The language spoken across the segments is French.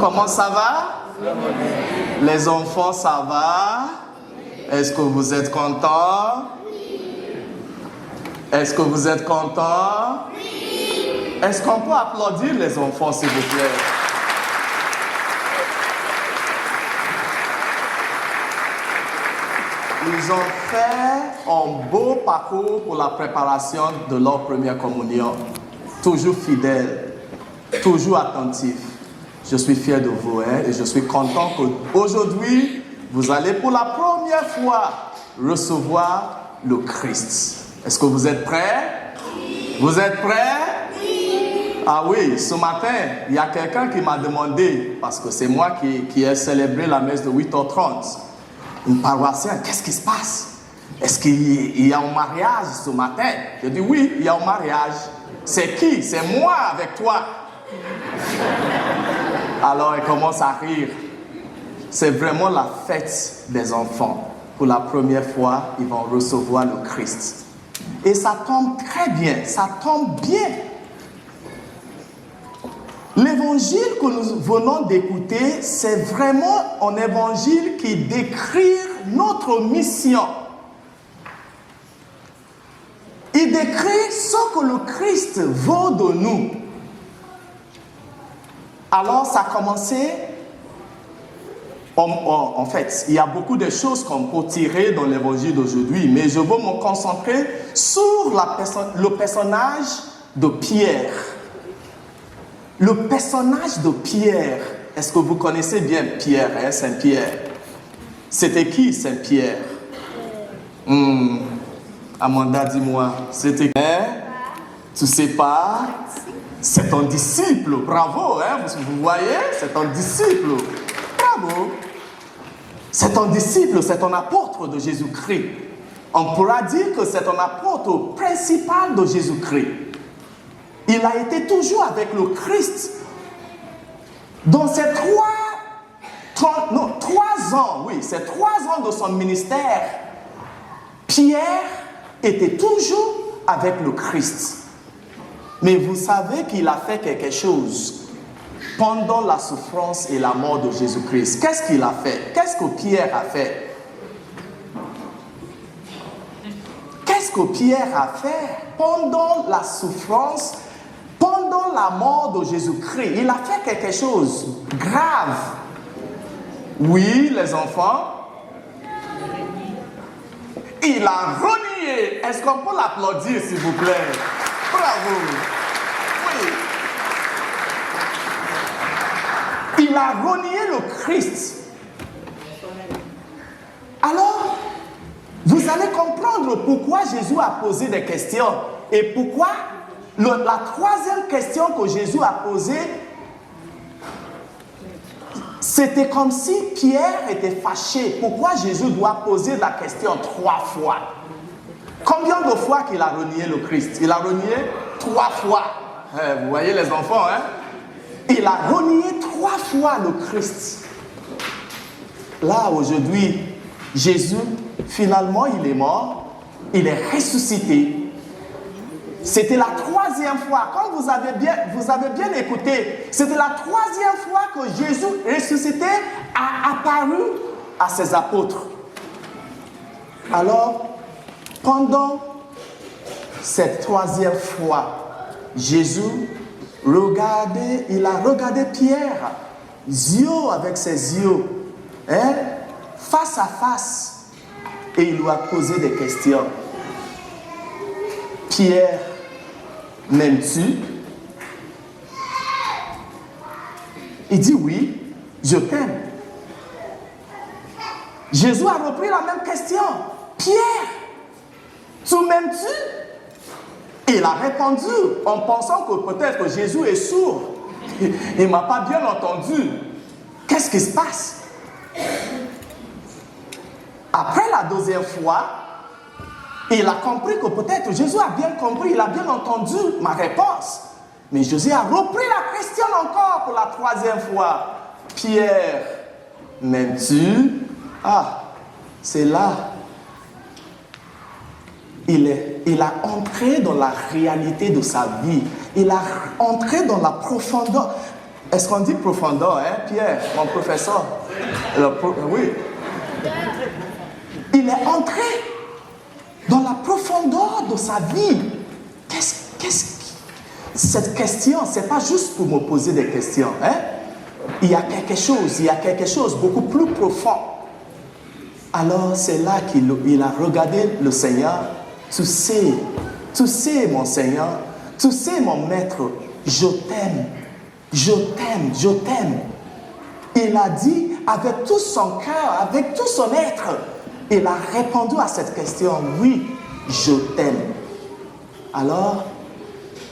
Comment ça va? Les enfants, ça va? Est-ce que vous êtes contents? Est-ce que vous êtes contents? Est-ce qu'on peut applaudir les enfants, s'il vous plaît? Ils ont fait un beau parcours pour la préparation de leur première communion. Toujours fidèles, toujours attentifs. Je suis fier de vous et je suis content qu'aujourd'hui, vous allez pour la première fois recevoir le Christ. Est-ce que vous êtes prêts? Vous êtes prêts? Ah oui, ce matin, il y a quelqu'un qui m'a demandé, parce que c'est moi qui ai célébré la messe de 8h30, une paroissienne, qu'est-ce qui se passe? Est-ce qu'il y a un mariage ce matin? Je dis oui, il y a un mariage. C'est qui? C'est moi avec toi. Alors elle commence à rire. C'est vraiment la fête des enfants. Pour la première fois, ils vont recevoir le Christ. Et ça tombe très bien, ça tombe bien. L'évangile que nous venons d'écouter, c'est vraiment un évangile qui décrit notre mission. Il décrit ce que le Christ veut de nous. Alors, ça a commencé. En fait, il y a beaucoup de choses qu'on peut tirer dans l'évangile d'aujourd'hui, mais je veux me concentrer sur le personnage de Pierre. Le personnage de Pierre. Est-ce que vous connaissez bien Pierre, hein, Saint-Pierre? C'était qui Saint-Pierre? Amanda, dis-moi, c'était qui? Tu sais pas? C'est un disciple, bravo, hein? Vous voyez? C'est un disciple, bravo. C'est un disciple, c'est un apôtre de Jésus-Christ. On pourra dire que c'est un apôtre principal de Jésus-Christ. Il a été toujours avec le Christ. Dans ces 3 ans, oui, ces 3 ans de son ministère, Pierre était toujours avec le Christ. Mais vous savez qu'il a fait quelque chose pendant la souffrance et la mort de Jésus-Christ. Qu'est-ce qu'il a fait? Qu'est-ce que Pierre a fait? Qu'est-ce que Pierre a fait pendant la souffrance, pendant la mort de Jésus-Christ? Il a fait quelque chose de grave. Oui, les enfants. Il a renié. Est-ce qu'on peut l'applaudir, s'il vous plaît? Bravo. Oui. Il a renié le Christ. Alors, vous allez comprendre pourquoi Jésus a posé des questions et pourquoi la troisième question que Jésus a posée, c'était comme si Pierre était fâché. Pourquoi Jésus doit poser la question 3 fois? Combien de fois qu'il a renié le Christ? Il a renié 3 fois. Vous voyez les enfants, hein? Il a renié 3 fois le Christ. Là, aujourd'hui, Jésus, finalement, il est mort. Il est ressuscité. C'était la 3e fois. Quand vous avez bien écouté, c'était la 3e fois que Jésus ressuscité a apparu à ses apôtres. Alors, pendant cette 3e fois, Jésus il a regardé Pierre, yeux avec ses yeux, hein, face à face, et il lui a posé des questions. Pierre, m'aimes-tu? Il dit oui, je t'aime. Jésus a repris la même question. Pierre, tu m'aimes-tu? Il a répondu en pensant que peut-être que Jésus est sourd. Il ne m'a pas bien entendu. Qu'est-ce qui se passe? Après la 2e fois, il a compris que peut-être Jésus a bien compris, il a bien entendu ma réponse. Mais Jésus a repris la question encore pour la 3e fois. Pierre, m'aimes-tu? Ah, c'est là. Il a entré dans la réalité de sa vie. Il a entré dans la profondeur. Est-ce qu'on dit profondeur, hein, Pierre, mon professeur? Oui. Il est entré dans la profondeur de sa vie. Cette question, ce n'est pas juste pour me poser des questions. Hein? Il y a quelque chose beaucoup plus profond. Alors, c'est là qu'il a regardé le Seigneur. Tu sais, mon Seigneur, tu sais, mon Maître, je t'aime. Il a dit avec tout son cœur, avec tout son être, il a répondu à cette question, oui, je t'aime. Alors,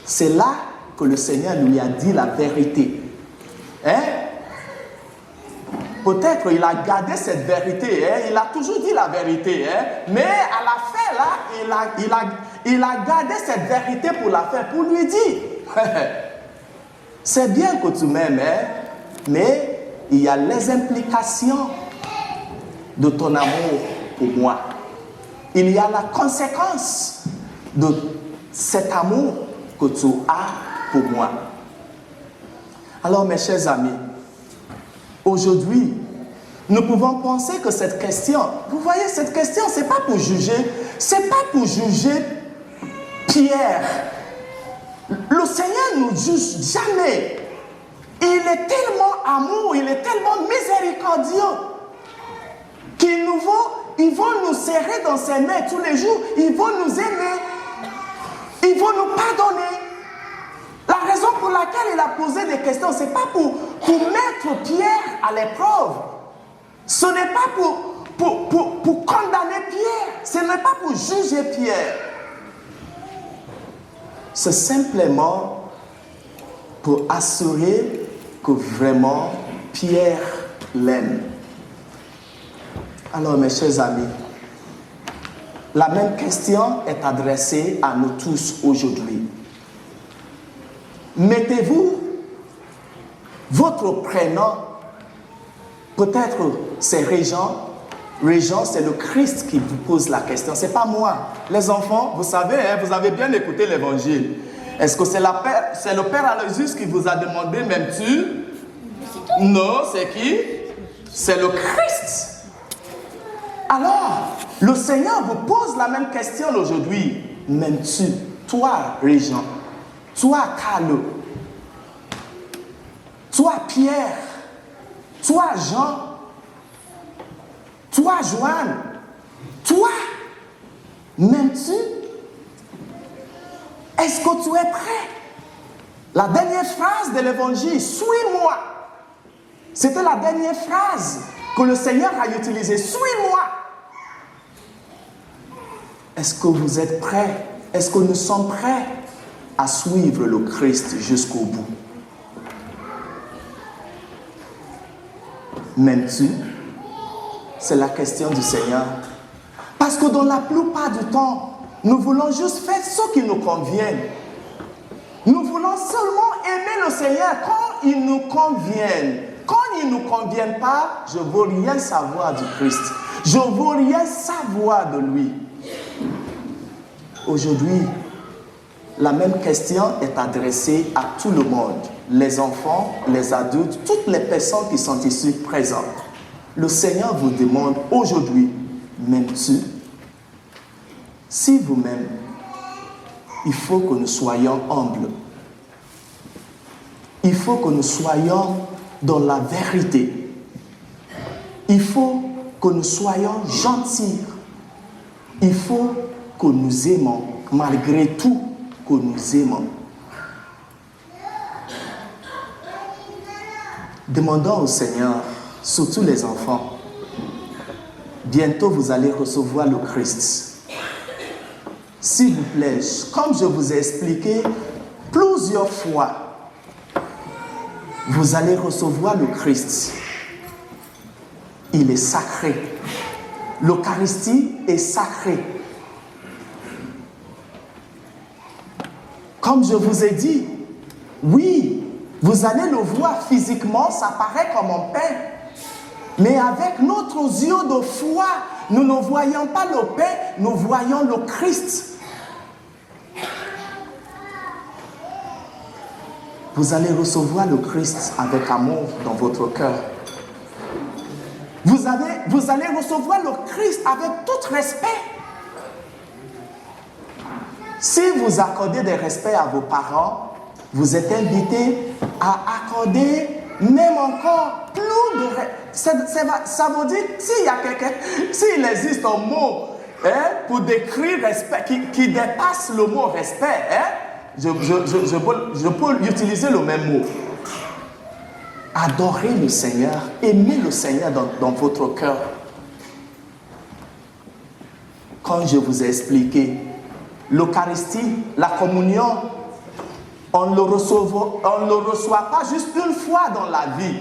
c'est là que le Seigneur lui a dit la vérité. Hein? Peut-être il a gardé cette vérité, hein? Il a toujours dit la vérité, hein? Mais à la fin, là, il a gardé cette vérité pour la fin, pour lui dire, c'est bien que tu m'aimes, hein? Mais il y a les implications de ton amour pour moi. Il y a la conséquence de cet amour que tu as pour moi. Alors, mes chers amis, aujourd'hui, nous pouvons penser que cette question, vous voyez, cette question, c'est pas pour juger Pierre. Le Seigneur ne nous juge jamais. Il est tellement amour, il est tellement miséricordieux qu'il va nous serrer dans ses mains tous les jours. Il va nous aimer. Il va nous pardonner. La raison pour laquelle il a posé des questions, ce n'est pas pour mettre Pierre à l'épreuve. Ce n'est pas pour condamner Pierre. Ce n'est pas pour juger Pierre. C'est simplement pour assurer que vraiment Pierre l'aime. Alors, mes chers amis, la même question est adressée à nous tous aujourd'hui. Mettez-vous votre prénom, peut-être c'est Régent. Régent, c'est le Christ qui vous pose la question, c'est pas moi. Les enfants, vous savez, hein, vous avez bien écouté l'évangile. Est-ce que c'est le Père Aloysius qui vous a demandé, m'aimes-tu? Non, c'est qui? C'est le Christ. Alors, le Seigneur vous pose la même question aujourd'hui. M'aimes-tu? Toi, Régent. Toi, Carlo. Toi, Pierre. Toi, Jean. Toi, Joanne. Toi, m'aimes-tu? Est-ce que tu es prêt? La dernière phrase de l'évangile, suis-moi. C'était la dernière phrase que le Seigneur a utilisée. Suis-moi. Est-ce que vous êtes prêts? Est-ce que nous sommes prêts à suivre le Christ jusqu'au bout? M'aimes-tu? C'est la question du Seigneur. Parce que dans la plupart du temps, nous voulons juste faire ce qui nous convient. Nous voulons seulement aimer le Seigneur quand il nous convient. Quand il ne nous convient pas, je ne veux rien savoir du Christ. Je ne veux rien savoir de lui. Aujourd'hui, la même question est adressée à tout le monde. Les enfants, les adultes, toutes les personnes qui sont ici présentes. Le Seigneur vous demande aujourd'hui, m'aimes-tu? Si vous m'aimez, il faut que nous soyons humbles. Il faut que nous soyons dans la vérité. Il faut que nous soyons gentils. Il faut que nous aimons, malgré tout que nous aimons. Demandons au Seigneur, surtout les enfants, bientôt vous allez recevoir le Christ. S'il vous plaît, comme je vous ai expliqué plusieurs fois, vous allez recevoir le Christ. Il est sacré. L'Eucharistie est sacrée. Comme je vous ai dit, oui, vous allez le voir physiquement, ça paraît comme un pain. Mais avec notre yeux de foi, nous ne voyons pas le pain, nous voyons le Christ. vous allez recevoir le Christ avec amour dans votre cœur. Vous allez recevoir le Christ avec tout respect. Si vous accordez des respects à vos parents, vous êtes invité à accorder même encore plus de respect. Ça veut dire, s'il existe un mot pour décrire respect qui dépasse le mot respect, je peux utiliser le même mot. Adorez le Seigneur, aimez le Seigneur dans votre cœur. Comme je vous ai expliqué, l'Eucharistie, la communion, on ne le reçoit pas juste une fois dans la vie.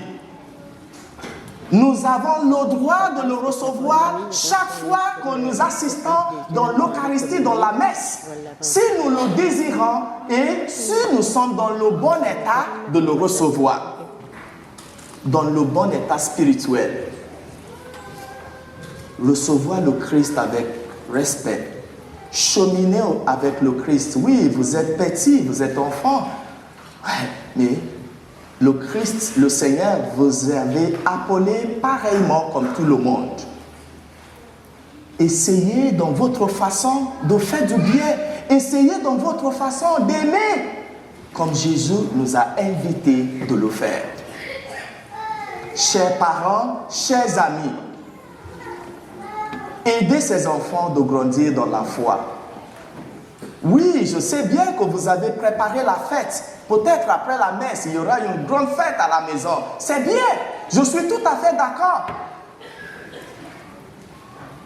Nous avons le droit de le recevoir chaque fois que nous assistons dans l'Eucharistie, dans la messe. Si nous le désirons et si nous sommes dans le bon état de le recevoir, dans le bon état spirituel. Recevoir le Christ avec respect. Cheminez avec le Christ. Oui, vous êtes petit, vous êtes enfant. Ouais, mais le Christ, le Seigneur, vous avez appelé pareillement comme tout le monde. Essayez dans votre façon de faire du bien. Essayez dans votre façon d'aimer, comme Jésus nous a invités de le faire. Chers parents, chers amis, aidez ces enfants de grandir dans la foi. Oui, je sais bien que vous avez préparé la fête. Peut-être après la messe, il y aura une grande fête à la maison. C'est bien, je suis tout à fait d'accord.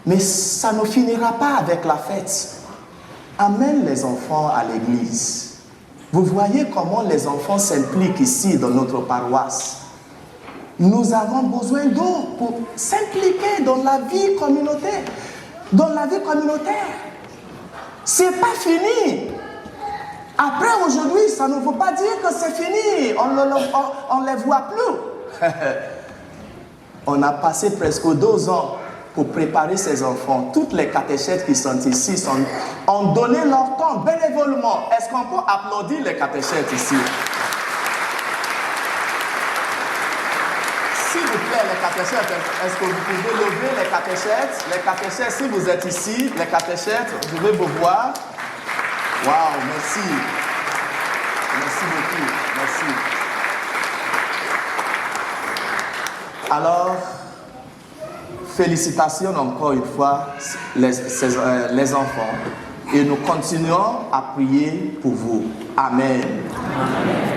Mais ça ne finira pas avec la fête. Amène les enfants à l'église. Vous voyez comment les enfants s'impliquent ici dans notre paroisse. Nous avons besoin d'eux pour s'impliquer dans la vie communautaire. Dans la vie communautaire. C'est pas fini. Après aujourd'hui, ça ne veut pas dire que c'est fini. On ne les voit plus. On a passé presque 2 ans pour préparer ces enfants. Toutes les catéchètes qui sont ici ont donné leur temps bénévolement. Est-ce qu'on peut applaudir les catéchètes ici? S'il vous plaît, les catéchètes, est-ce que vous pouvez lever les catéchètes? Les catéchètes, si vous êtes ici, les catéchètes, je vais vous voir. Waouh, merci. Merci beaucoup, merci. Alors, félicitations encore une fois les enfants. Et nous continuons à prier pour vous. Amen. Amen.